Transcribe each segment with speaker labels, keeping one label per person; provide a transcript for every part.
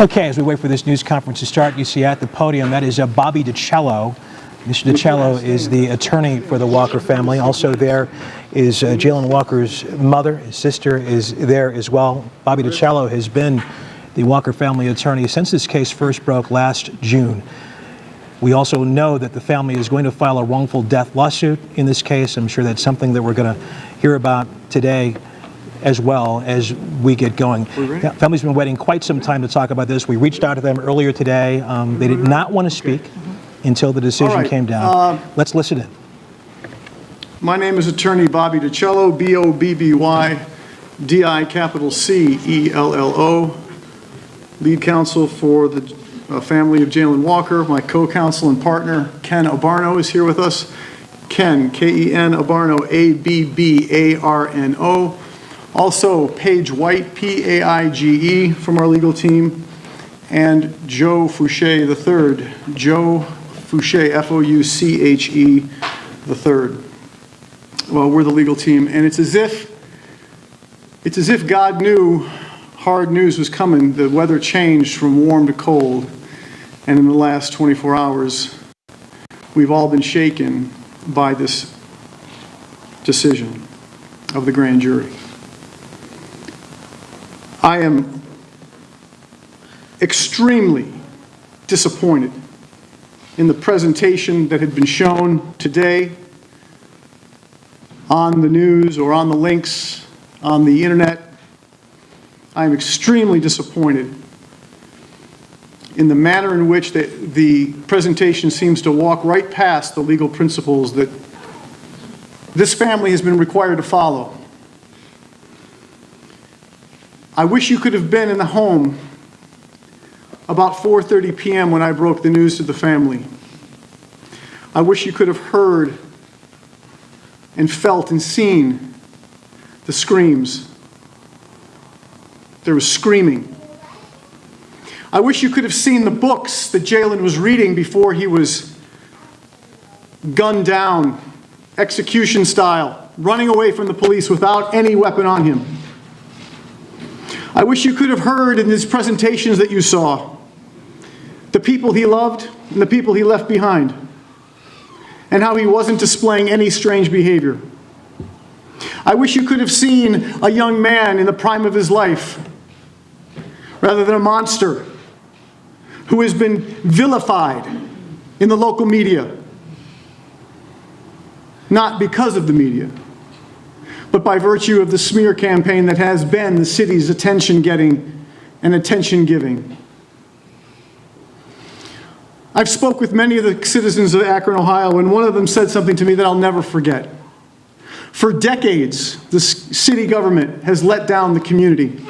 Speaker 1: Okay, as we wait for this news conference to start, you see at the podium, that is Bobby DiCello. Mr. DiCello is the attorney for the Walker family. Also there is Jayland Walker's mother. His sister is there as well. Bobby DiCello has been the Walker family attorney since this case first broke last June. We also know that the family is going to file a wrongful death lawsuit in this case. I'm sure that's something that we're going to hear about today as well as we get going. The family's been waiting quite some time to talk about this. We reached out to them earlier today. They did not want to speak until the decision came down. Let's listen in.
Speaker 2: My name is Attorney Bobby DiCello, B-O-B-B-Y-D-I capital C-E-L-L-O, lead counsel for the family of Jayland Walker. My co-counsel and partner, Ken Abarno, is here with us. Ken, K-E-N, Abarno, A-B-B-A-R-N-O. Also, Paige White, P-A-I-G-E, from our legal team, and Joe Fouché III, Joe Fouché, F-O-U-C-H-E III. Well, we're the legal team, and it's as if God knew hard news was coming. The weather changed from warm to cold, and in the last 24 hours, we've all been shaken by this decision of the grand jury. I am extremely disappointed in the presentation that had been shown today on the news or on the links on the internet. I am extremely disappointed in the manner in which the presentation seems to walk right past the legal principles that this family has been required to follow. I wish you could have been in the home about 4:30 p.m. when I broke the news to the family. I wish you could have heard and felt and seen the screams. There was screaming. I wish you could have seen the books that Jayland was reading before he was gunned down, execution style, running away from the police without any weapon on him. I wish you could have heard in his presentations that you saw the people he loved and the people he left behind, and how he wasn't displaying any strange behavior. I wish you could have seen a young man in the prime of his life, rather than a monster who has been vilified in the local media, not because of the media, but by virtue of the smear campaign that has been the city's attention-getting and attention-giving. I've spoke with many of the citizens of Akron, Ohio, and one of them said something to me that I'll never forget. For decades, the city government has let down the community.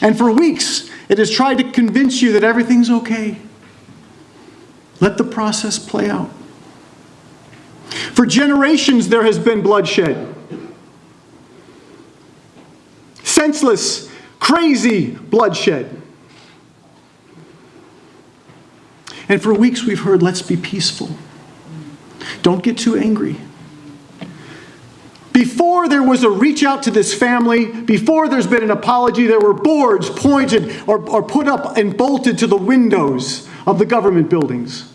Speaker 2: And for weeks, it has tried to convince you that everything's okay. Let the process play out. For generations, there has been bloodshed. Senseless, crazy bloodshed. And for weeks we've heard, let's be peaceful. Don't get too angry. Before there was a reach out to this family, before there's been an apology, there were boards pointed or put up and bolted to the windows of the government buildings,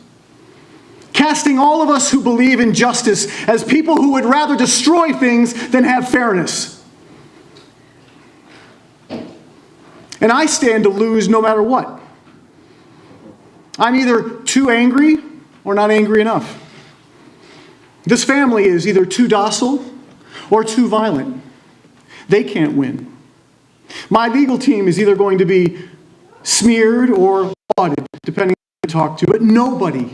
Speaker 2: casting all of us who believe in justice as people who would rather destroy things than have fairness. And I stand to lose no matter what. I'm either too angry or not angry enough. This family is either too docile or too violent. They can't win. My legal team is either going to be smeared or lauded, depending on who you talk to. But nobody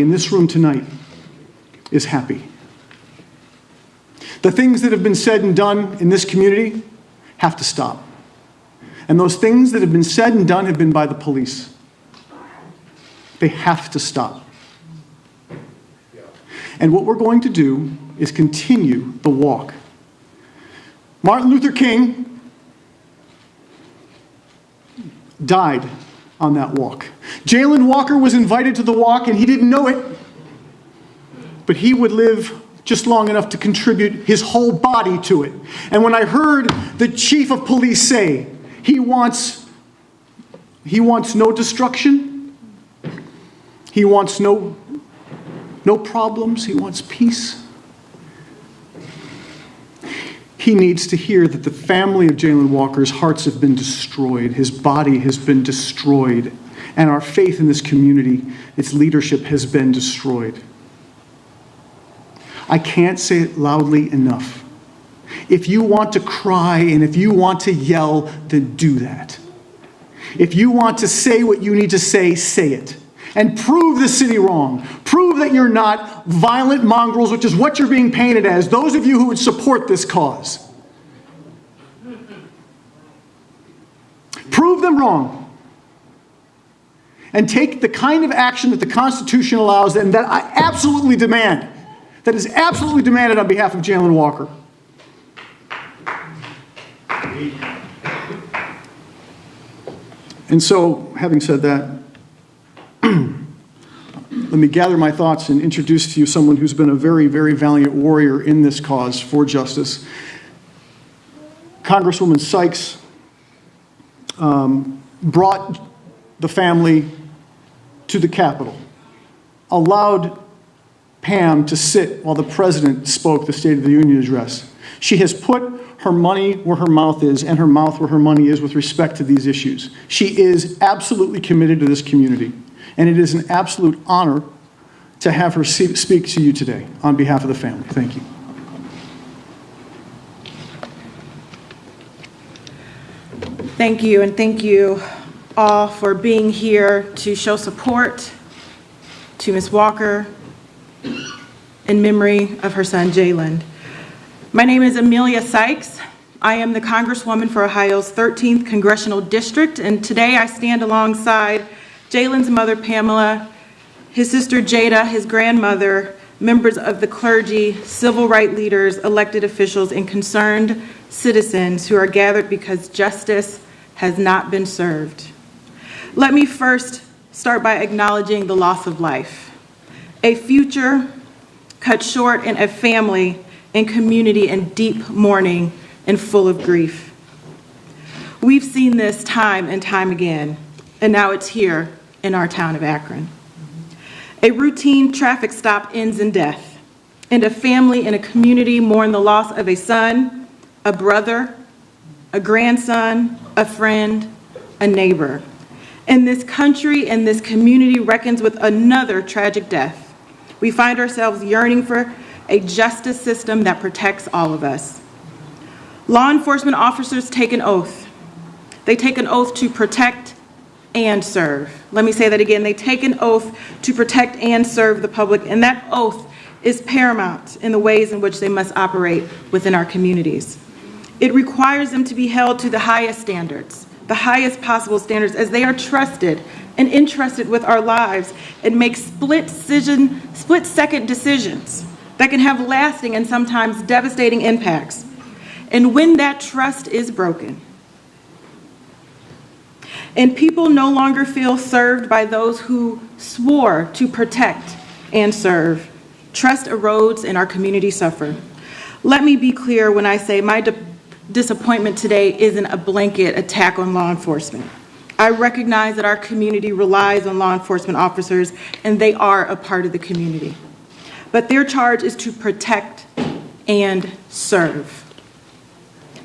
Speaker 2: in this room tonight is happy. The things that have been said and done in this community have to stop. And those things that have been said and done have been by the police. They have to stop. And what we're going to do is continue the walk. Martin Luther King died on that walk. Jayland Walker was invited to the walk and he didn't know it, but he would live just long enough to contribute his whole body to it. And when I heard the chief of police say he wants He wants no destruction. He wants no problems. He wants peace. He needs to hear that the family of Jayland Walker's hearts have been destroyed. His body has been destroyed. And our faith in this community, its leadership has been destroyed. I can't say it loudly enough. If you want to cry and if you want to yell, then do that. If you want to say what you need to say it. And prove the city wrong. Prove that you're not violent mongrels, which is what you're being painted as, those of you who would support this cause. Prove them wrong. And take the kind of action that the Constitution allows and that I absolutely demand, that is absolutely demanded on behalf of Jayland Walker. And so, having said that, let me gather my thoughts and introduce to you someone who's been a very, very valiant warrior in this cause for justice. Congresswoman Sykes brought the family to the Capitol, allowed Pam to sit while the president spoke the State of the Union address. She has put her money where her mouth is and her mouth where her money is with respect to these issues. She is absolutely committed to this community. And it is an absolute honor to have her speak to you today on behalf of the family. Thank you.
Speaker 3: Thank you, and thank you all for being here to show support to Ms. Walker in memory of her son, Jayland. My name is Amelia Sykes. I am the Congresswoman for Ohio's 13th Congressional District, and today I stand alongside Jayland's mother, Pamela, his sister, Jada, his grandmother, members of the clergy, civil rights leaders, elected officials, and concerned citizens who are gathered because justice has not been served. Let me first start by acknowledging the loss of life, a future cut short, and a family and community in deep mourning and full of grief. We've seen this time and time again, and now it's here in our town of Akron. A routine traffic stop ends in death, and a family and a community mourn the loss of a son, a brother, a grandson, a friend, a neighbor. And this country and this community reckons with another tragic death. We find ourselves yearning for a justice system that protects all of us. Law enforcement officers take an oath. They take an oath to protect and serve. Let me say that again. They take an oath to protect and serve the public, and that oath is paramount in the ways in which they must operate within our communities. It requires them to be held to the highest standards, the highest possible standards, as they are trusted and entrusted with our lives and make split-second decisions that can have lasting and sometimes devastating impacts. And when that trust is broken, and people no longer feel served by those who swore to protect and serve, trust erodes and our community suffer. Let me be clear when I say my disappointment today isn't a blanket attack on law enforcement. I recognize that our community relies on law enforcement officers, and they are a part of the community. But their charge is to protect and serve.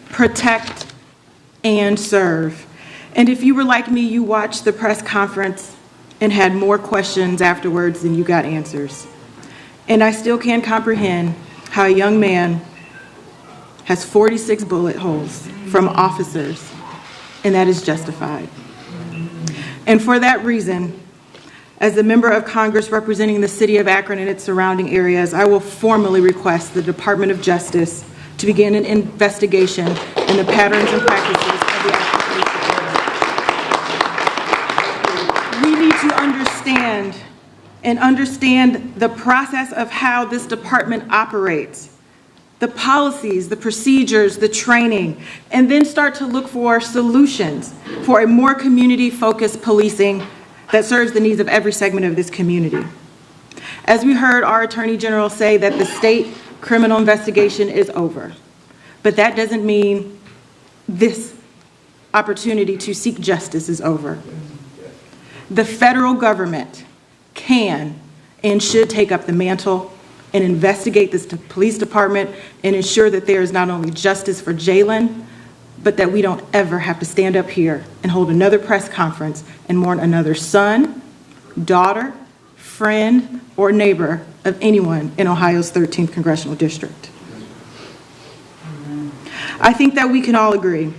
Speaker 3: Protect and serve. And if you were like me, you watched the press conference and had more questions afterwards than you got answers. And I still can't comprehend how a young man has 46 bullet holes from officers, and that is justified. And for that reason, as a member of Congress representing the city of Akron and its surrounding areas, I will formally request the Department of Justice to begin an investigation in the patterns and practices of the Akron Police Department. We need to understand the process of how this department operates, the policies, the procedures, the training, and then start to look for solutions for a more community-focused policing that serves the needs of every segment of this community. As we heard our Attorney General say that the state criminal investigation is over, but that doesn't mean this opportunity to seek justice is over. The federal government can and should take up the mantle and investigate this police department and ensure that there is not only justice for Jayland, but that we don't ever have to stand up here and hold another press conference and mourn another son, daughter, friend, or neighbor of anyone in Ohio's 13th Congressional District. I think that we can all agree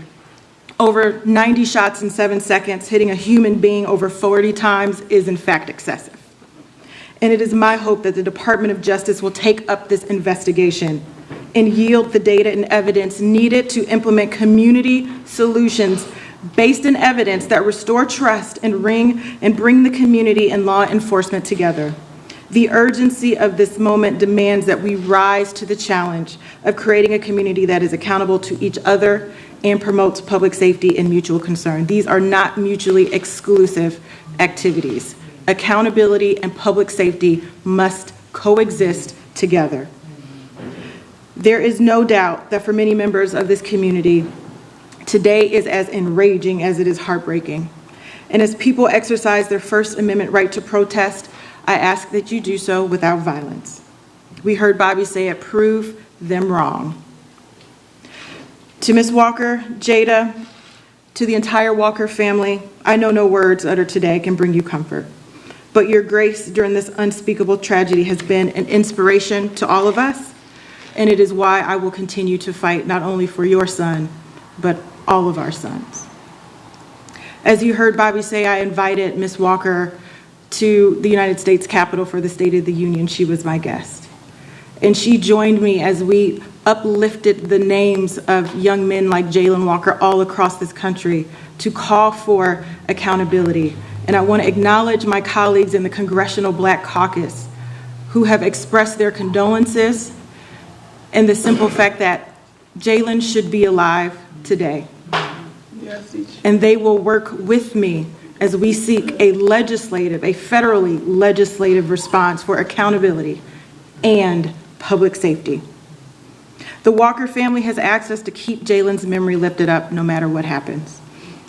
Speaker 3: over 90 shots in 7 seconds, hitting a human being over 40 times is in fact excessive. And it is my hope that the Department of Justice will take up this investigation and yield the data and evidence needed to implement community solutions based in evidence that restore trust and bring the community and law enforcement together. The urgency of this moment demands that we rise to the challenge of creating a community that is accountable to each other and promotes public safety and mutual concern. These are not mutually exclusive activities. Accountability and public safety must coexist together. There is no doubt that for many members of this community, today is as enraging as it is heartbreaking. And as people exercise their First Amendment right to protest, I ask that you do so without violence. We heard Bobby say it, prove them wrong. To Ms. Walker, Jada, to the entire Walker family, I know no words uttered today can bring you comfort, but your grace during this unspeakable tragedy has been an inspiration to all of us, and it is why I will continue to fight not only for your son, but all of our sons. As you heard Bobby say, I invited Ms. Walker to the United States Capitol for the State of the Union. She was my guest. And she joined me as we uplifted the names of young men like Jayland Walker all across this country to call for accountability. And I want to acknowledge my colleagues in the Congressional Black Caucus who have expressed their condolences and the simple fact that Jayland should be alive today. And they will work with me as we seek a federally legislative response for accountability and public safety. The Walker family has asked us to keep Jayland's memory lifted up no matter what happens.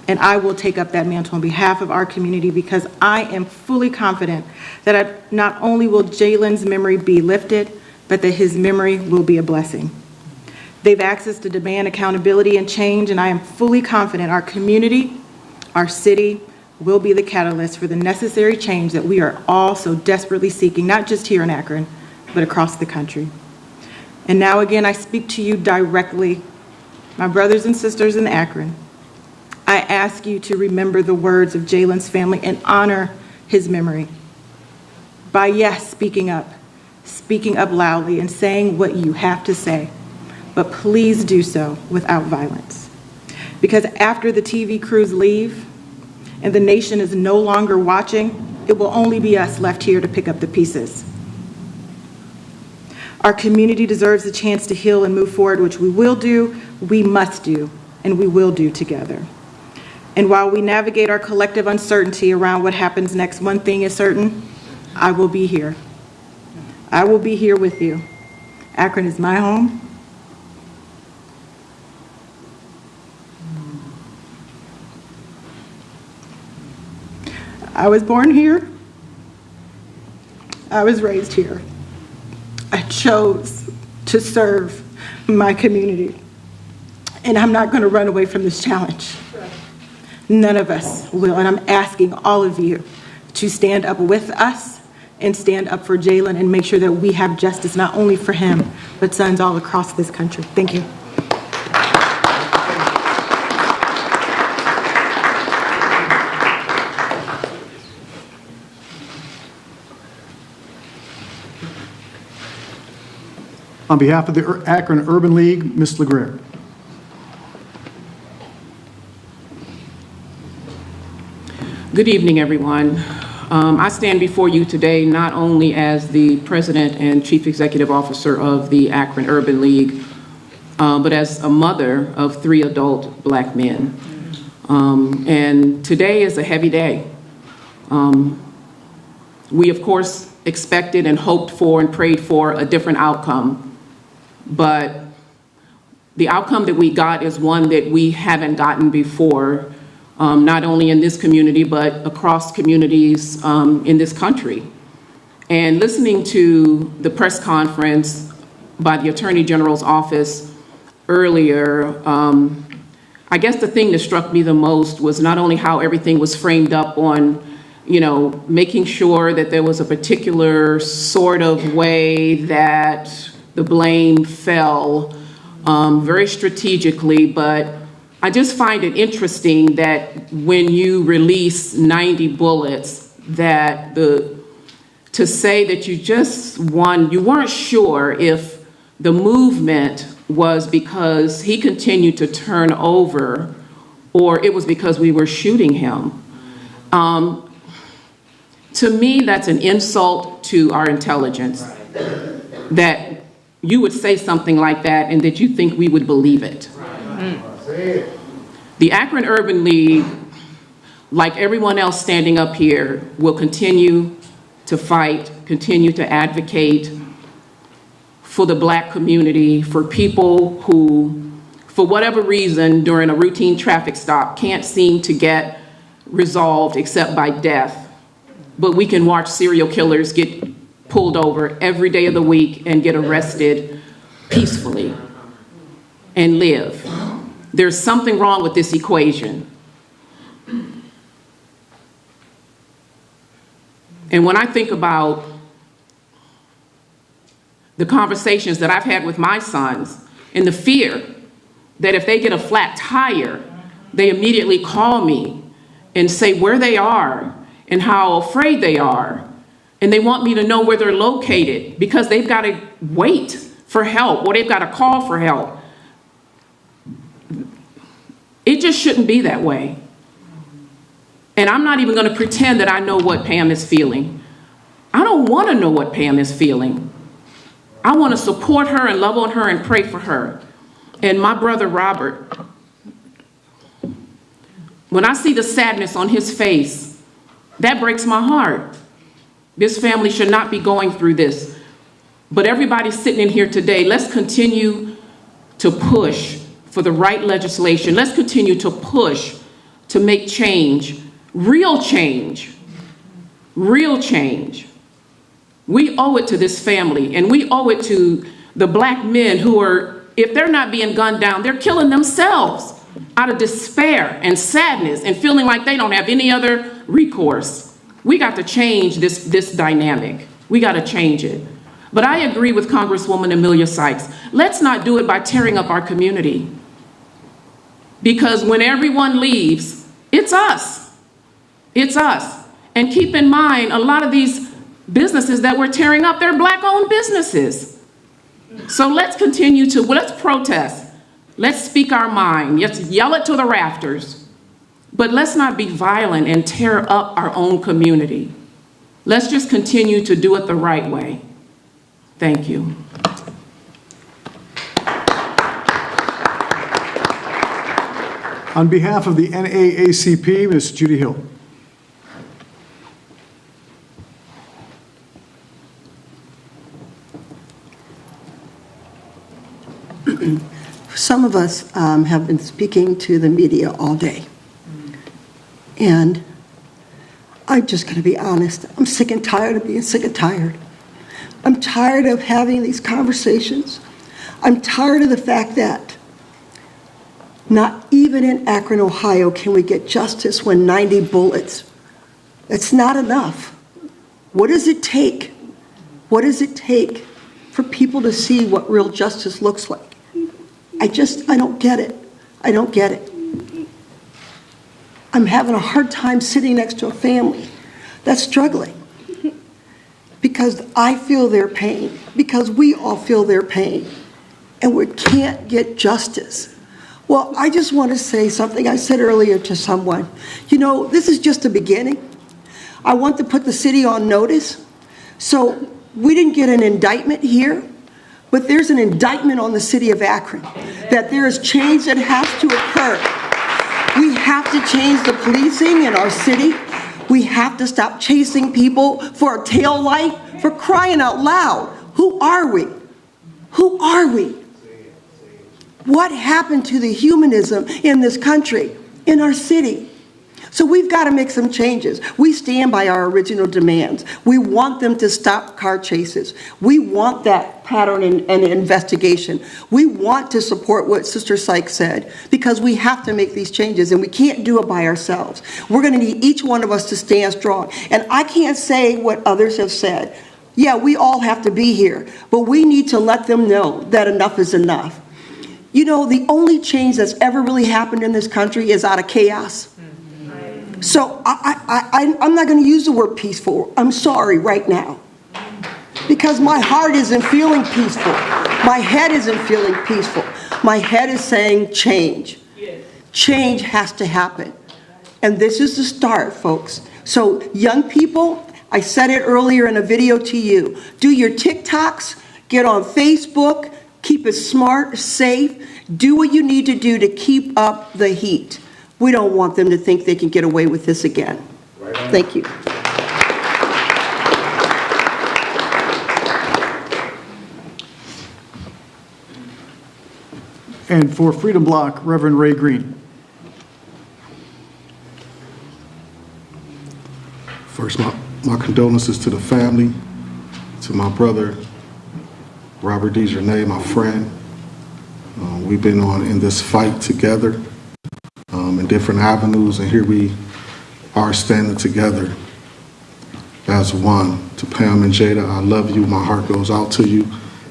Speaker 3: And I will take up that mantle on behalf of our community because I am fully confident that not only will Jayland's memory be lifted, but that his memory will be a blessing. They've asked us to demand accountability and change, and I am fully confident our community, our city, will be the catalyst for the necessary change that we are all so desperately seeking, not just here in Akron, but across the country. And now again, I speak to you directly, my brothers and sisters in Akron. I ask you to remember the words of Jayland's family and honor his memory by, yes, speaking up loudly and saying what you have to say, but please do so without violence. Because after the TV crews leave and the nation is no longer watching, it will only be us left here to pick up the pieces. Our community deserves a chance to heal and move forward, which we will do, we must do, and we will do together. And while we navigate our collective uncertainty around what happens next, one thing is certain, I will be here. I will be here with you. Akron is my home. I was born here. I was raised here. I chose to serve my community. And I'm not going to run away from this challenge. None of us will. And I'm asking all of you to stand up with us and stand up for Jayland and make sure that we have justice not only for him, but sons all across this country. Thank you.
Speaker 2: On behalf of the Akron Urban League, Ms. LeGrare.
Speaker 4: Good evening, everyone. I stand before you today not only as the President and Chief Executive Officer of the Akron Urban League, but as a mother of 3 adult Black men. And today is a heavy day. We, of course, expected and hoped for and prayed for a different outcome, but the outcome that we got is one that we haven't gotten before, not only in this community, but across communities in this country. And listening to the press conference by the Attorney General's office earlier, I guess the thing that struck me the most was not only how everything was framed up on, making sure that there was a particular sort of way that the blame fell, very strategically, but I just find it interesting that when you release 90 bullets, that to say that you weren't sure if the movement was because he continued to turn over or it was because we were shooting him. To me, that's an insult to our intelligence, that you would say something like that and that you think we would believe it. The Akron Urban League, like everyone else standing up here, will continue to fight, continue to advocate for the Black community, for people who, for whatever reason, during a routine traffic stop, can't seem to get resolved except by death. But we can watch serial killers get pulled over every day of the week and get arrested peacefully and live. There's something wrong with this equation. And when I think about the conversations that I've had with my sons and the fear that if they get a flat tire, they immediately call me and say where they are and how afraid they are. And they want me to know where they're located because they've got to wait for help or they've got to call for help. It just shouldn't be that way. And I'm not even going to pretend that I know what Pam is feeling. I don't want to know what Pam is feeling. I want to support her and love on her and pray for her. And my brother Robert, when I see the sadness on his face, that breaks my heart. This family should not be going through this. But everybody sitting in here today, let's continue to push for the right legislation. Let's continue to push to make change, real change, real change. We owe it to this family, and we owe it to the Black men who are, if they're not being gunned down, they're killing themselves out of despair and sadness and feeling like they don't have any other recourse. We got to change this dynamic. We got to change it. But I agree with Congresswoman Sykes. Let's not do it by tearing up our community. Because when everyone leaves, it's us. It's us. And keep in mind, a lot of these businesses that we're tearing up, they're Black-owned businesses. So let's continue to, let's protest. Let's speak our mind. Let's yell it to the rafters. But let's not be violent and tear up our own community. Let's just continue to do it the right way. Thank you.
Speaker 2: On behalf of the NAACP, Ms. Judy Hill.
Speaker 5: Some of us have been speaking to the media all day. And I'm just going to be honest. I'm sick and tired of being sick and tired. I'm tired of having these conversations. I'm tired of the fact that not even in Akron, Ohio, can we get justice when 90 bullets. That's not enough. What does it take? What does it take for people to see what real justice looks like? I don't get it. I don't get it. I'm having a hard time sitting next to a family that's struggling because I feel their pain, because we all feel their pain, and we can't get justice. Well, I just want to say something I said earlier to someone. You know, this is just the beginning. I want to put the city on notice. So we didn't get an indictment here, but there's an indictment on the city of Akron that there is change that has to occur. We have to change the policing in our city. We have to stop chasing people for a tail light, for crying out loud. Who are we? Who are we? What happened to the humanism in this country, in our city? So we've got to make some changes. We stand by our original demands. We want them to stop car chases. We want that pattern and investigation. We want to support what Sister Sykes said, because we have to make these changes, and we can't do it by ourselves. We're going to need each one of us to stand strong. And I can't say what others have said. Yeah, we all have to be here, but we need to let them know that enough is enough. You know, the only change that's ever really happened in this country is out of chaos. So I'm not going to use the word peaceful. I'm sorry right now, because my heart isn't feeling peaceful. My head isn't feeling peaceful. My head is saying change. Change has to happen. And this is the start, folks. So young people, I said it earlier in a video to you, do your TikToks, get on Facebook, keep it smart, safe, do what you need to do to keep up the heat. We don't want them to think they can get away with this again. Thank you.
Speaker 2: And for Freedom Bloc, Reverend Ray Green.
Speaker 6: First, my condolences to the family, to my brother, Robert DeJarnay, my friend. We've been in this fight together in different avenues, and here we are standing together as one. To Pam and Jada, I love you. My heart goes out to you,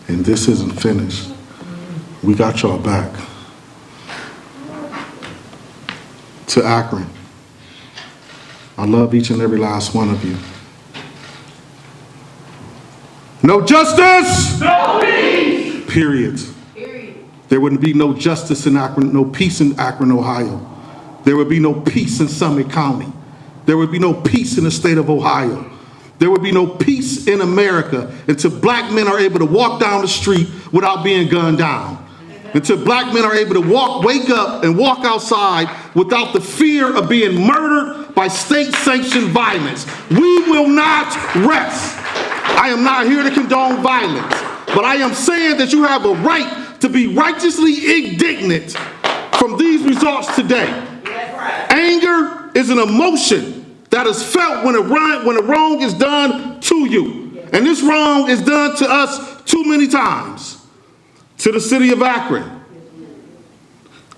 Speaker 6: and this isn't finished. We got y'all back. To Akron, I love each and every last one of you. No justice! No peace! Period. There wouldn't be no justice in Akron, no peace in Akron, Ohio. There would be no peace in Summit County. There would be no peace in the state of Ohio. There would be no peace in America until black men are able to walk down the street without being gunned down. Until black men are able to wake up and walk outside without the fear of being murdered by state-sanctioned violence. We will not rest. I am not here to condone violence, but I am saying that you have a right to be righteously indignant from these results today. Anger is an emotion that is felt when a wrong is done to you. And this wrong is done to us too many times. To the city of Akron,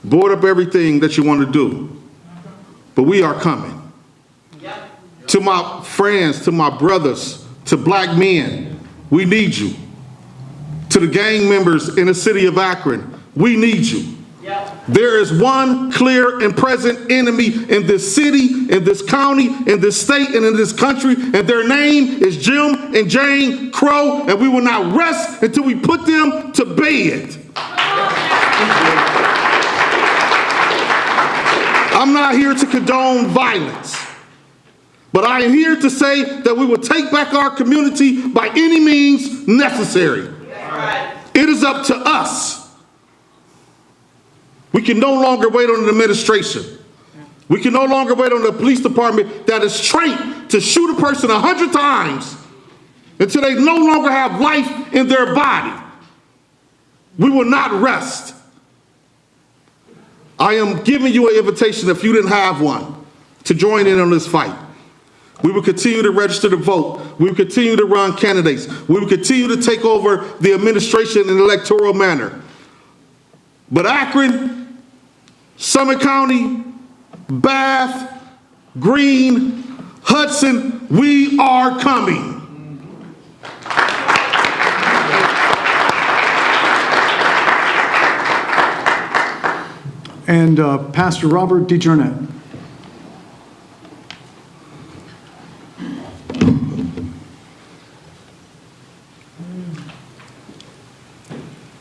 Speaker 6: board up everything that you want to do, but we are coming. To my friends, to my brothers, to black men, we need you. To the gang members in the city of Akron, we need you. There is one clear and present enemy in this city, in this county, in this state, and in this country, and their name is Jim and Jane Crow, and we will not rest until we put them to bed. I'm not here to condone violence, but I am here to say that we will take back our community by any means necessary. It is up to us. We can no longer wait on an administration. We can no longer wait on the police department that is trained to shoot a person 100 times until they no longer have life in their body. We will not rest. I am giving you an invitation, if you didn't have one, to join in on this fight. We will continue to register to vote. We will continue to run candidates. We will continue to take over the administration in an electoral manner. But Akron, Summit County, Bath, Greene, Hudson, we are coming.
Speaker 2: And Pastor Robert DeJarnay.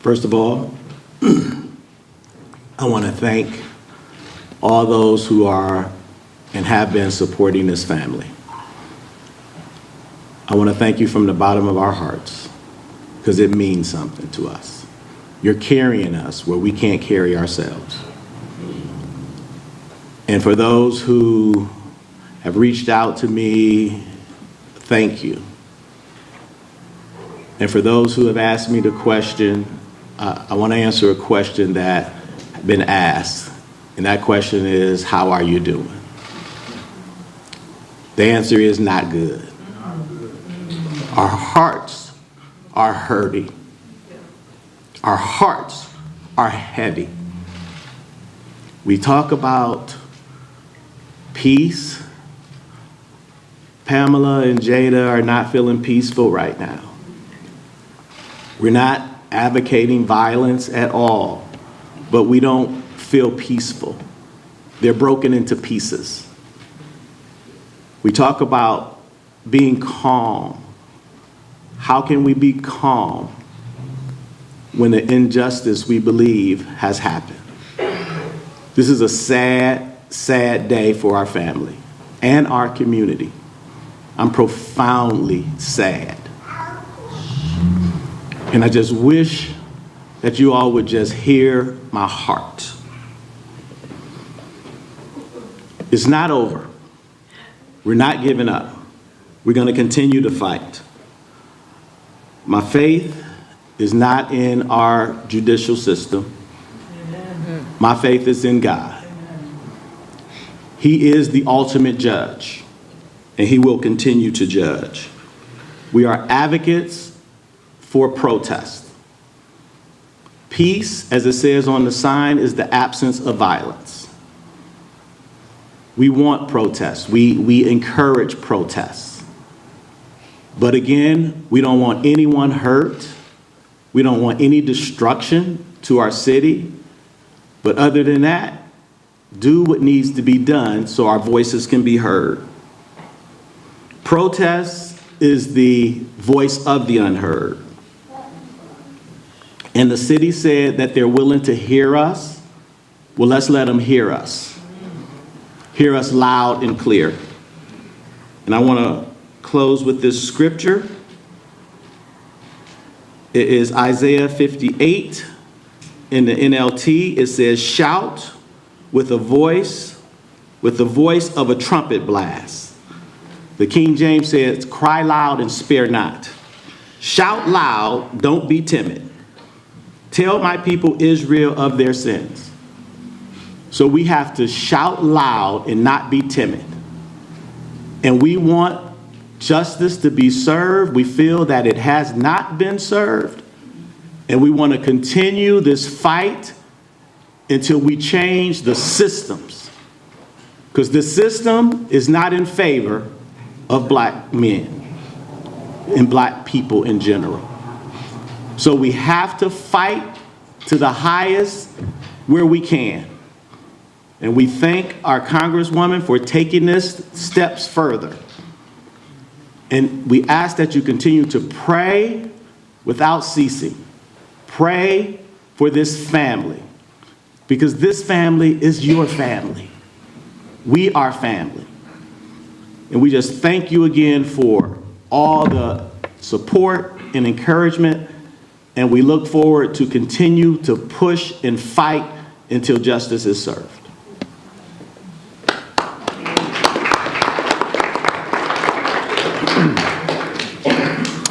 Speaker 7: First of all, I want to thank all those who are and have been supporting this family. I want to thank you from the bottom of our hearts, because it means something to us. You're carrying us where we can't carry ourselves. And for those who have reached out to me, thank you. And for those who have asked me to question, I want to answer a question that has been asked, and that question is, how are you doing? The answer is not good. Our hearts are hurting. Our hearts are heavy. We talk about peace. Pamela and Jada are not feeling peaceful right now. We're not advocating violence at all, but we don't feel peaceful. They're broken into pieces. We talk about being calm. How can we be calm when the injustice we believe has happened? This is a sad, sad day for our family and our community. I'm profoundly sad. And I just wish that you all would just hear my heart. It's not over. We're not giving up. We're going to continue to fight. My faith is not in our judicial system. My faith is in God. He is the ultimate judge, and he will continue to judge. We are advocates for protest. Peace, as it says on the sign, is the absence of violence. We want protests. We encourage protests. But again, we don't want anyone hurt. We don't want any destruction to our city. But other than that, do what needs to be done so our voices can be heard. Protest is the voice of the unheard. And the city said that they're willing to hear us. Well, let's let them hear us. Hear us loud and clear. And I want to close with this scripture. It is Isaiah 58 in the NLT. It says, shout with the voice of a trumpet blast. The King James says, cry loud and spare not. Shout loud, don't be timid. Tell my people Israel of their sins. So we have to shout loud and not be timid. And we want justice to be served. We feel that it has not been served. And we want to continue this fight until we change the systems. Because the system is not in favor of black men and black people in general. So we have to fight to the highest where we can. And we thank our Congresswoman for taking this steps further. And we ask that you continue to pray without ceasing. Pray for this family, because this family is your family. We are family. And we just thank you again for all the support and encouragement. And we look forward to continue to push and fight until justice is served.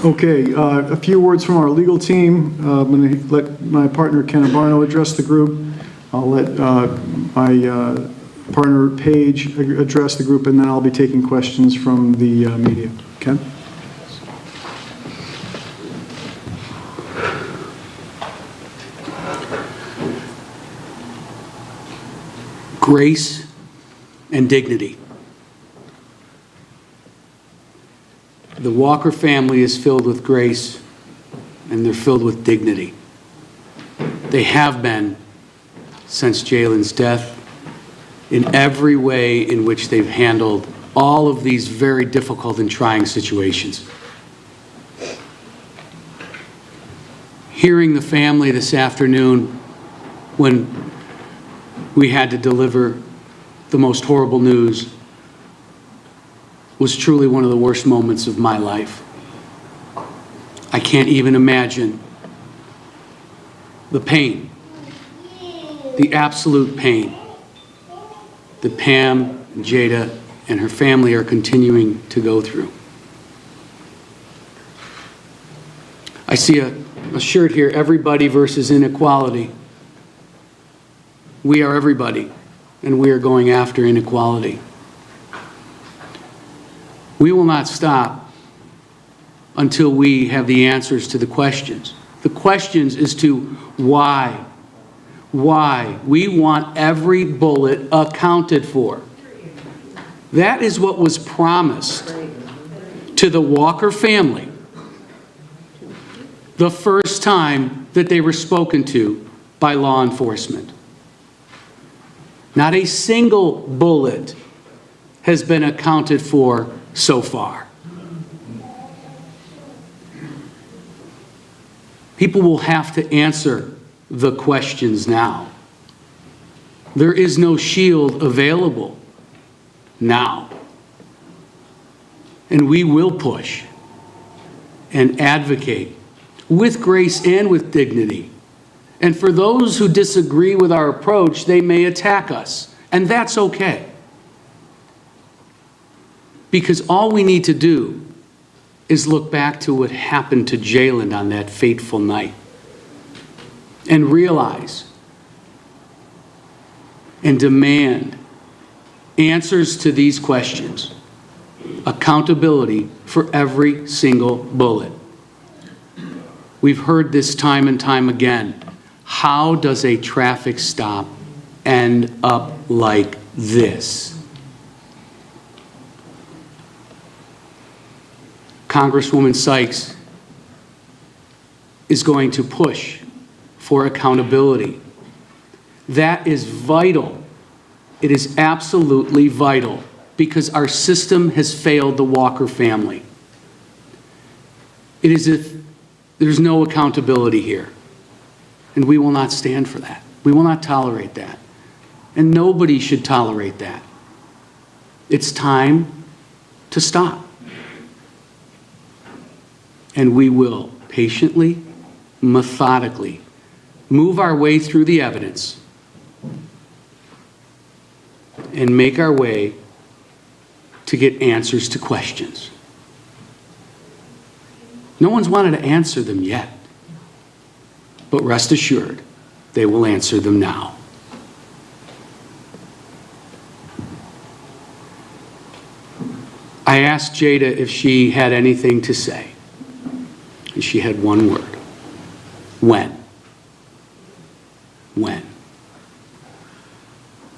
Speaker 2: Okay, a few words from our legal team. I'm going to let my partner Ken Abarno address the group. I'll let my partner Paige address the group, and then I'll be taking questions from the media. Ken?
Speaker 8: Grace and dignity. The Walker family is filled with grace, and they're filled with dignity. They have been since Jayland's death in every way in which they've handled all of these very difficult and trying situations. Hearing the family this afternoon when we had to deliver the most horrible news was truly one of the worst moments of my life. I can't even imagine the pain, the absolute pain that Pam, Jada, and her family are continuing to go through. I see a a shirt here, everybody versus inequality. We are everybody, and we are going after inequality. We will not stop until we have the answers to the questions. The questions is to why. Why? We want every bullet accounted for. That is what was promised to the Walker family the first time that they were spoken to by law enforcement. Not a single bullet has been accounted for so far. People will have to answer the questions now. There is no shield available now. And we will push and advocate with grace and with dignity. And for those who disagree with our approach, they may attack us, and that's okay. Because all we need to do is look back to what happened to Jayland on that fateful night and realize and demand answers to these questions, accountability for every single bullet. We've heard this time and time again. How does a traffic stop end up like this? Congresswoman Sykes is going to push for accountability. That is vital. It is absolutely vital because our system has failed the Walker family. It is if there's no accountability here, and we will not stand for that. We will not tolerate that, and nobody should tolerate that. It's time to stop. And we will patiently, methodically move our way through the evidence and make our way to get answers to questions. No one's wanted to answer them yet, but rest assured, they will answer them now. I asked Jada if she had anything to say, and she had one word: when. When?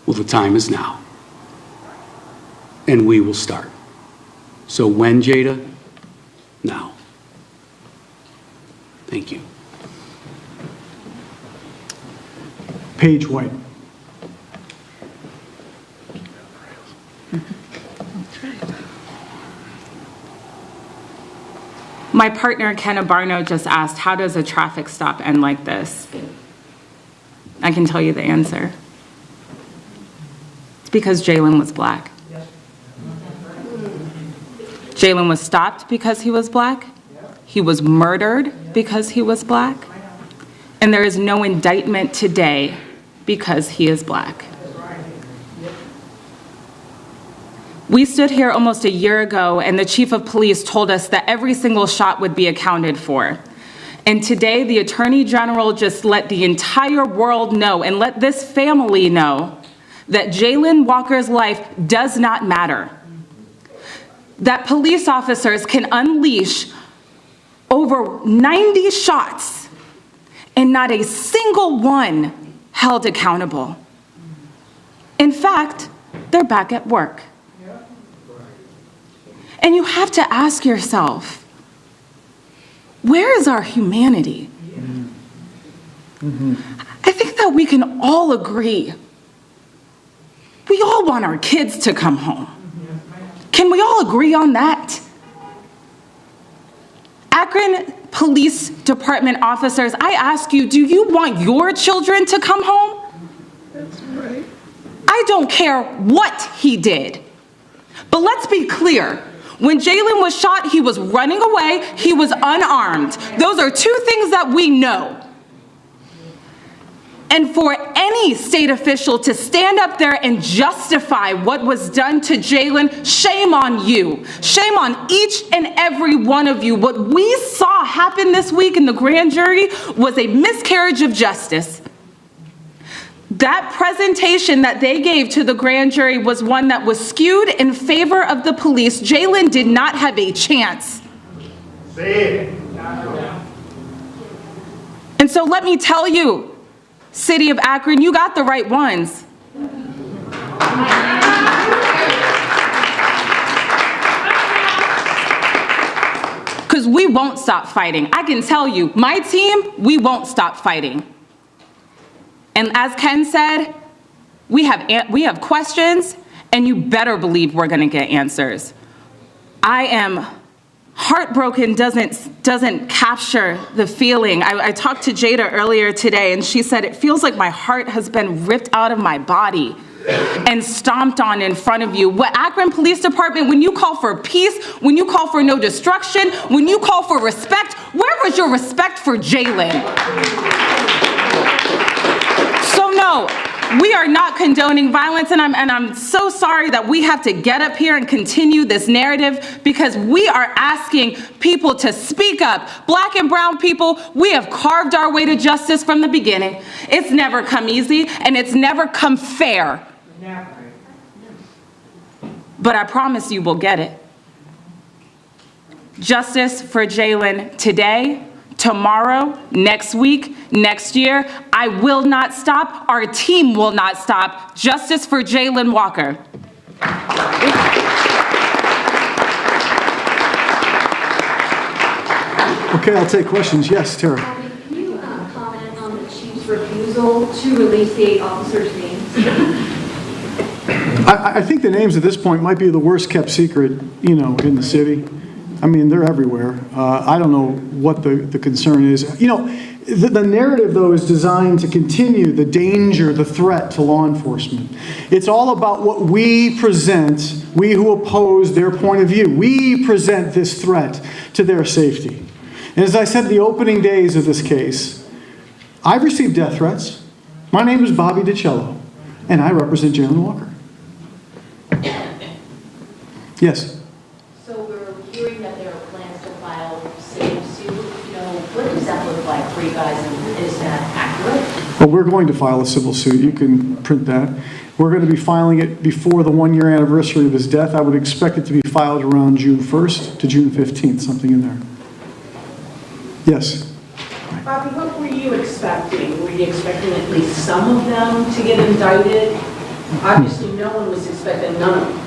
Speaker 8: Well, the time is now, and we will start. So when, Jada? Now. Thank you.
Speaker 2: Paige White.
Speaker 9: My partner, Ken Abarno, just asked, how does a traffic stop end like this? I can tell you the answer. It's because Jayland was black. Jayland was stopped because he was black. He was murdered because he was black. And there is no indictment today because he is black. We stood here almost a year ago, and the chief of police told us that every single shot would be accounted for. And today, the Attorney General just let the entire world know and let this family know that Jayland Walker's life does not matter. That police officers can unleash over 90 shots and not a single one held accountable. In fact, they're back at work. And you have to ask yourself, where is our humanity? I think that we can all agree. We all want our kids to come home. Can we all agree on that? Akron Police Department officers, I ask you, do you want your children to come home? That's right. I don't care what he did. But let's be clear. When Jayland was shot, he was running away, he was unarmed. Those are two things that we know. And for any state official to stand up there and justify what was done to Jayland, shame on you. Shame on each and every one of you. What we saw happen this week in the grand jury was a miscarriage of justice. That presentation that they gave to the grand jury was one that was skewed in favor of the police. Jayland did not have a chance. And so let me tell you, City of Akron, you got the right ones. Because we won't stop fighting. I can tell you, my team, we won't stop fighting. And as Ken said, we have questions, and you better believe we're going to get answers. I am heartbroken doesn't capture the feeling. I talked to Jada earlier today, and she said, it feels like my heart has been ripped out of my body and stomped on in front of you. What Akron Police Department, when you call for peace, when you call for no destruction, when you call for respect, where was your respect for Jayland? So no, we are not condoning violence, and I'm so sorry that we have to get up here and continue this narrative, because we are asking people to speak up. Black and brown people, we have carved our way to justice from the beginning. It's never come easy, and it's never come fair. But I promise you we'll get it. Justice for Jayland today, tomorrow, next week, next year. I will not stop. Our team will not stop. Justice for Jayland Walker.
Speaker 2: Okay, I'll take questions. Yes, Tara.
Speaker 10: Can you comment on the chief's refusal to release the 8 officers' names?
Speaker 2: I think the names at this point might be the worst kept secret, in the city. I mean, they're everywhere. I don't know what the concern is. The narrative, though, is designed to continue the danger, the threat to law enforcement. It's all about what we present, we who oppose their point of view. We present this threat to their safety. And as I said in the opening days of this case, I've received death threats. My name is Bobby DiCello, and I represent Jayland Walker. Yes?
Speaker 10: So we're hearing that there are plans to file civil suit. What does that look like for you guys, and is that accurate?
Speaker 2: Well, we're going to file a civil suit. You can print that. We're going to be filing it before the 1-year anniversary of his death. I would expect it to be filed around June 1st to June 15th, something in there. Yes?
Speaker 11: Bobby, what were you expecting? Were you expecting at least some of them to get indicted? Obviously, no one was expecting none of them.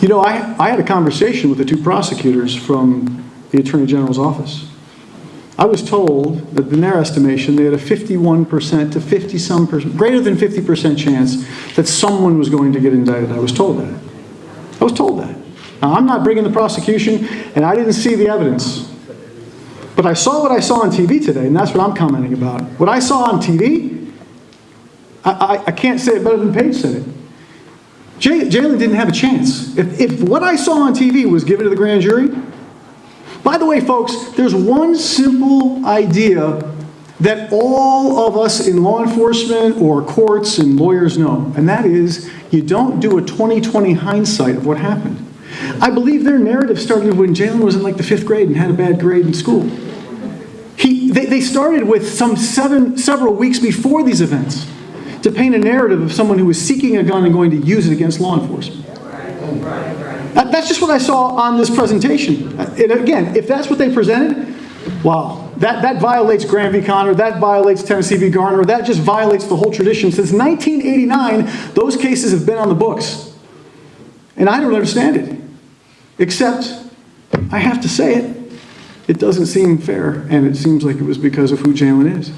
Speaker 2: I had a conversation with the 2 prosecutors from the Attorney General's office. I was told that in their estimation, they had a 51% to 50-some%, greater than 50% chance that someone was going to get indicted. I was told that. Now, I'm not bringing the prosecution, and I didn't see the evidence. But I saw what I saw on TV today, and that's what I'm commenting about. What I saw on TV, I can't say it better than Paige said it. Jayland didn't have a chance. If what I saw on TV was given to the grand jury, by the way, folks, there's one simple idea that all of us in law enforcement or courts and lawyers know, and that is you don't do a 20/20 hindsight of what happened. I believe their narrative started when Jayland was in like the 5th grade and had a bad grade in school. They started with several weeks before these events to paint a narrative of someone who was seeking a gun and going to use it against law enforcement. That's just what I saw on this presentation. And again, if that's what they presented, wow, that violates Graham v. Conner, that violates Tennessee v. Garner, that just violates the whole tradition. Since 1989, those cases have been on the books. And I don't understand it. Except, I have to say it doesn't seem fair, and it seems like it was because of who Jayland is.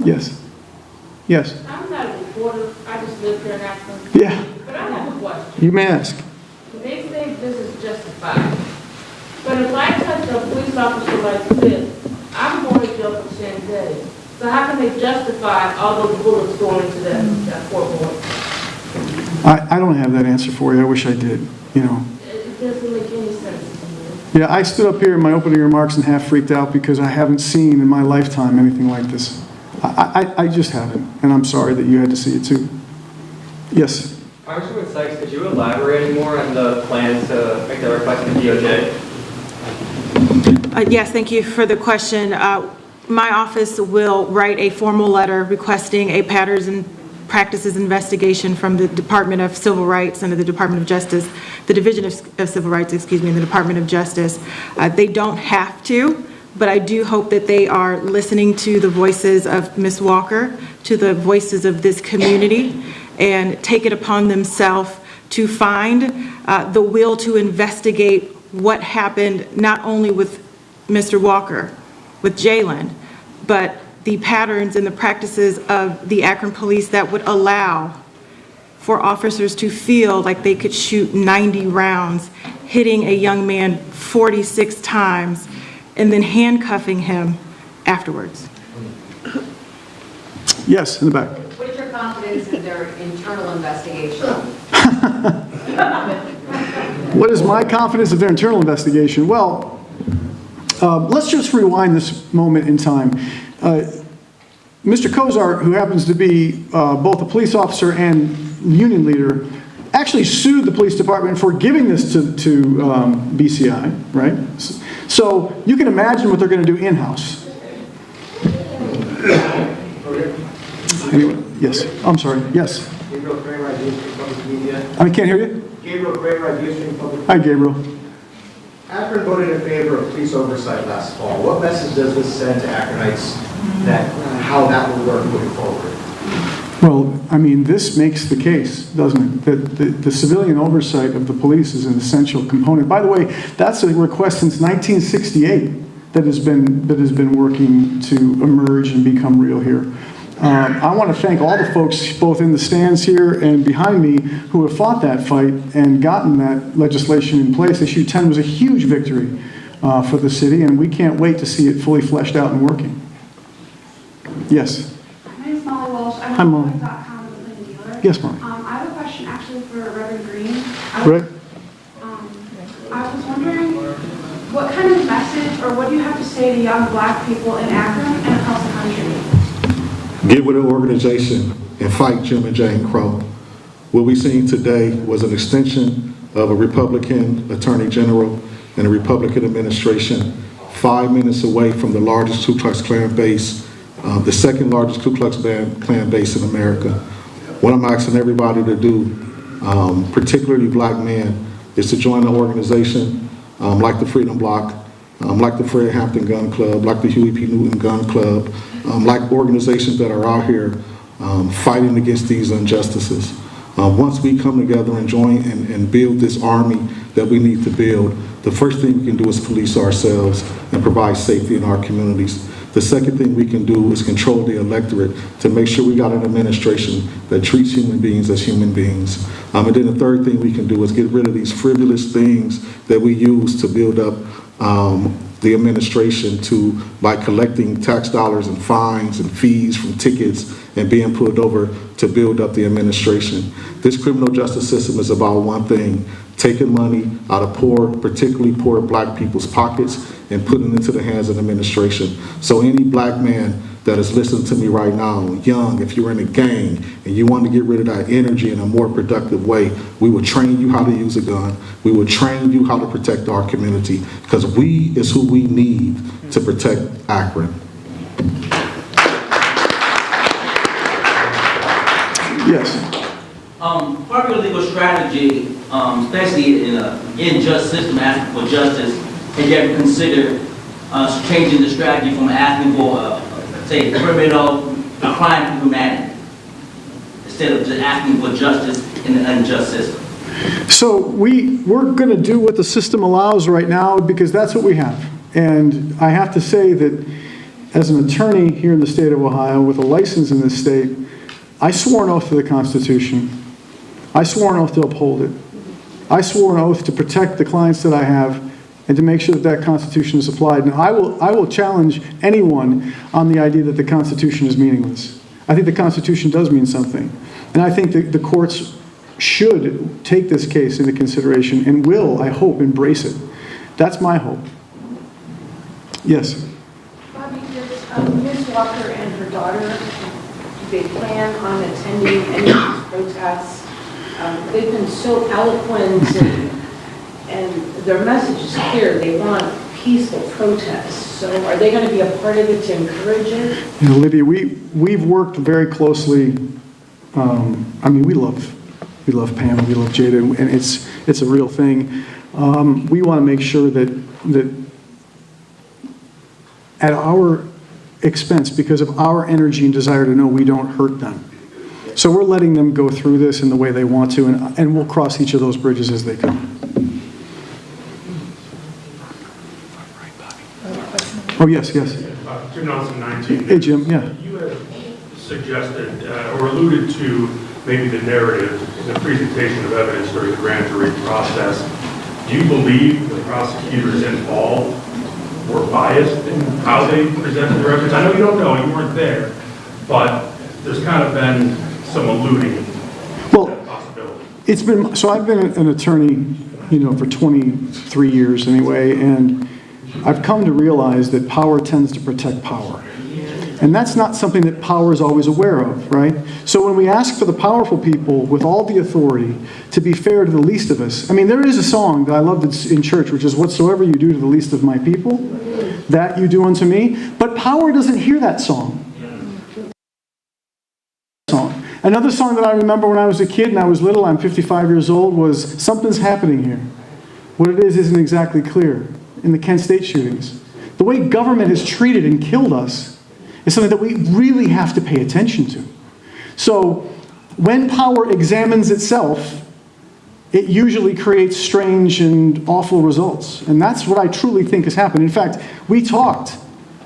Speaker 2: Yes. Yes.
Speaker 11: I'm not a reporter. I just live here in Akron.
Speaker 2: Yeah.
Speaker 11: But I have a question.
Speaker 2: You may ask.
Speaker 11: They say this is justified. But if I touch a police officer like this, I'm going to jail for 10 days. So how can they justify all those bullets going into that poor boy?
Speaker 2: I don't have that answer for you. I wish I did,
Speaker 11: It doesn't make any sense to me.
Speaker 2: Yeah, I stood up here in my opening remarks and half freaked out because I haven't seen in my lifetime anything like this. I just haven't, and I'm sorry that you had to see it too. Yes?
Speaker 12: Congresswoman Sykes, could you elaborate any more on the plans to make that request in the DOJ?
Speaker 3: Yes, thank you for the question. My office will write a formal letter requesting a patterns and practices investigation from the Department of Civil Rights under the Department of Justice, the Division of Civil Rights, excuse me, in the Department of Justice. They don't have to, but I do hope that they are listening to the voices of Ms. Walker, to the voices of this community, and take it upon themselves to find the will to investigate what happened not only with Mr. Walker, with Jayland, but the patterns and the practices of the Akron Police that would allow for officers to feel like they could shoot 90 rounds, hitting a young man 46 times, and then handcuffing him afterwards.
Speaker 2: Yes, in the back.
Speaker 13: What is your confidence in their internal investigation?
Speaker 2: What is my confidence of their internal investigation? Well, let's just rewind this moment in time. Mr. Kozar, who happens to be both a police officer and union leader, actually sued the police department for giving this to BCI, right? So you can imagine what they're going to do in-house. Anyway, yes, I'm sorry, yes.
Speaker 14: Gabriel Kramer, Public Media.
Speaker 2: I can't hear you?
Speaker 14: Gabriel Kramer, Public Media.
Speaker 2: Hi, Gabriel.
Speaker 14: Akron voted in favor of police oversight last fall. What message does this send to Akronites that how that will work moving forward?
Speaker 2: Well, I mean, this makes the case, doesn't it? That the civilian oversight of the police is an essential component. By the way, that's a request since 1968 that has been working to emerge and become real here. I want to thank all the folks both in the stands here and behind me who have fought that fight and gotten that legislation in place. Issue 10 was a huge victory for the city, and we can't wait to see it fully fleshed out and working. Yes?
Speaker 15: My name is Molly Walsh.
Speaker 2: Hi, Molly. Yes, Molly.
Speaker 15: I have a question actually for Reverend Green.
Speaker 2: Right.
Speaker 15: I was wondering what kind of message or what do you have to say to young black people in Akron and across the country?
Speaker 6: Get with an organization and fight Jim and Jane Crow. What we've seen today was an extension of a Republican Attorney General and a Republican administration 5 minutes away from the largest Ku Klux Klan base, the second largest Ku Klux Klan base in America. What I'm asking everybody to do, particularly black men, is to join an organization like the Freedom Bloc, like the Fred Hampton Gun Club, like the Huey P. Newton Gun Club, like organizations that are out here fighting against these injustices. Once we come together and join and build this army that we need to build, the first thing we can do is police ourselves and provide safety in our communities. The second thing we can do is control the electorate to make sure we got an administration that treats human beings as human beings. And then the third thing we can do is get rid of these frivolous things that we use to build up the administration by collecting tax dollars and fines and fees from tickets and being put over to build up the administration. This criminal justice system is about one thing: taking money out of poor, particularly poor black people's pockets and putting it into the hands of the administration. So any black man that is listening to me right now, young, if you're in a gang and you want to get rid of that energy in a more productive way, we will train you how to use a gun. We will train you how to protect our community, because we is who we need to protect Akron.
Speaker 2: Yes.
Speaker 16: Part of your legal strategy, especially in an unjust system asking for justice, have you ever considered changing the strategy from asking for say, criminal crime for humanity, instead of just asking for justice in an unjust system?
Speaker 2: So we're going to do what the system allows right now, because that's what we have. And I have to say that as an attorney here in the state of Ohio with a license in this state, I swore an oath to the Constitution. I swore an oath to uphold it. I swore an oath to protect the clients that I have and to make sure that that Constitution is applied. And I will challenge anyone on the idea that the Constitution is meaningless. I think the Constitution does mean something. And I think that the courts should take this case into consideration and will, I hope, embrace it. That's my hope. Yes?
Speaker 15: Bobby, does Ms. Walker and her
Speaker 11: daughter, do they plan on attending any of these protests? They've been so eloquent and their message is clear. They want peaceful protests. So are they going to be a part of it to encourage it?
Speaker 2: You know, Lydia, we've worked very closely. I mean, we love Pam, we love Jada, and it's a real thing. We want to make sure that at our expense, because of our energy and desire to know, we don't hurt them. So we're letting them go through this in the way they want to, and we'll cross each of those bridges as they come. Oh, yes.
Speaker 17: 2019.
Speaker 2: Hey, Jim, yeah.
Speaker 17: You had suggested or alluded to maybe the narrative in the presentation of evidence during the grand jury process. Do you believe the prosecutors involved were biased in how they presented their evidence? I know you don't know, you weren't there, but there's kind of been some alluding to that possibility.
Speaker 2: So I've been an attorney, for 23 years anyway, and I've come to realize that power tends to protect power. And that's not something that power is always aware of, right? So when we ask for the powerful people with all the authority to be fair to the least of us, I mean, there is a song that I love that's in church, which is, "Whatsoever you do to the least of my people, that you do unto me." But power doesn't hear that song. Another song that I remember when I was a kid and I was little, I'm 55 years old, was "Something's Happening Here." What it is isn't exactly clear. In the Kent State shootings, the way government has treated and killed us is something that we really have to pay attention to. So when power examines itself, it usually creates strange and awful results. And that's what I truly think has happened. In fact, we talked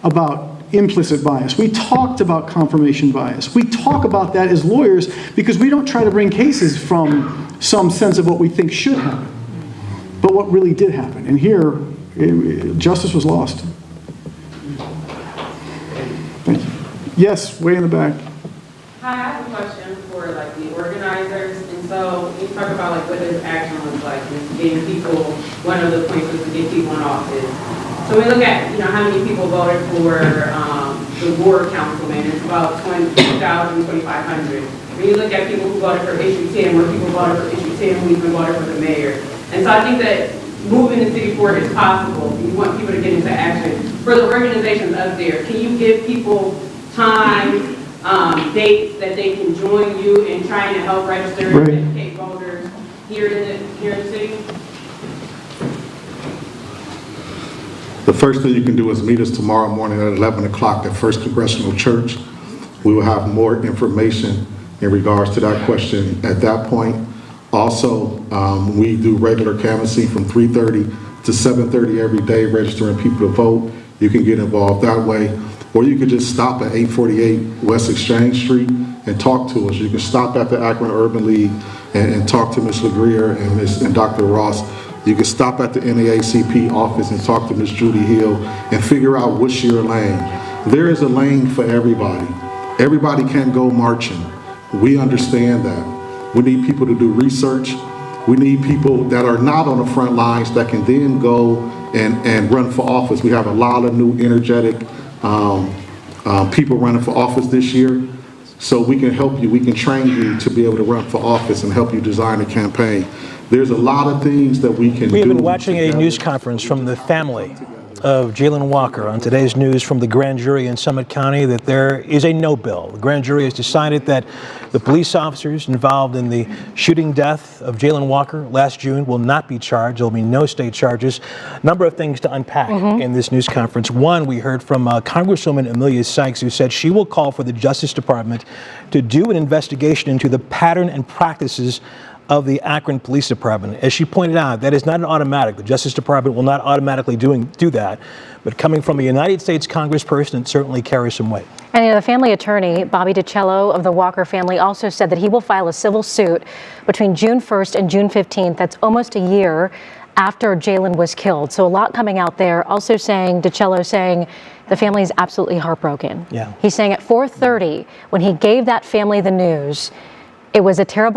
Speaker 2: about implicit bias. We talked about confirmation bias. We talk about that as lawyers because we don't try to bring cases from some sense of what we think should happen, but what really did happen. And here, justice was lost. Thank you. Yes, way in the back.
Speaker 18: Hi, I have a question for the organizers. And so you talk about what does action look like, and getting people. One of the points was to get people in office. So we look at how many people voted for the ward councilman. It's about 2,000, 2,500. When you look at people who voted for issue 10, where people voted for issue 10 who even voted for the mayor. And so I think that moving the city forward is possible. You want people to get into action. For the organizations up there, can you give people time, dates that they can join you in trying to help register and educate voters here in the city?
Speaker 6: The first thing you can do is meet us tomorrow morning at 11 o'clock at First Congressional Church. We will have more information in regards to that question at that point. Also, we do regular canvassing from 3:30 to 7:30 every day, registering people to vote. You can get involved that way. Or you could just stop at 848 West Exchange Street and talk to us. You can stop at the Akron Urban League and talk to Ms. LaGrier and Dr. Ross. You can stop at the NAACP office and talk to Ms. Judy Hill and figure out what's your lane. There is a lane for everybody. Everybody can't go marching. We understand that. We need people to do research. We need people that are not on the front lines that can then go and run for office. We have a lot of new energetic people running for office this year. So we can help you. We can train you to be able to run for office and help you design a campaign. There's a lot of things that we can do.
Speaker 1: We have been watching a news conference from the family of Jayland Walker on today's news from the grand jury in Summit County that there is a no bill. The grand jury has decided that the police officers involved in the shooting death of Jayland Walker last June will not be charged. There will be no state charges. A number of things to unpack in this news conference. One, we heard from Congresswoman Sykes, who said she will call for the Justice Department to do an investigation into the pattern and practices of the Akron Police Department. As she pointed out, that is not an automatic. The Justice Department will not automatically do that. But coming from a United States congressperson, it certainly carries some weight.
Speaker 19: And the family attorney, Bobby DiCello of the Walker family, also said that he will file a civil suit between June 1st and June 15th. That's almost a year after Jayland was killed. So a lot coming out there. Also saying, DiCello saying, the family is absolutely heartbroken.
Speaker 1: Yeah.
Speaker 19: He's saying at 4:30, when he gave that family the news, it was a terrible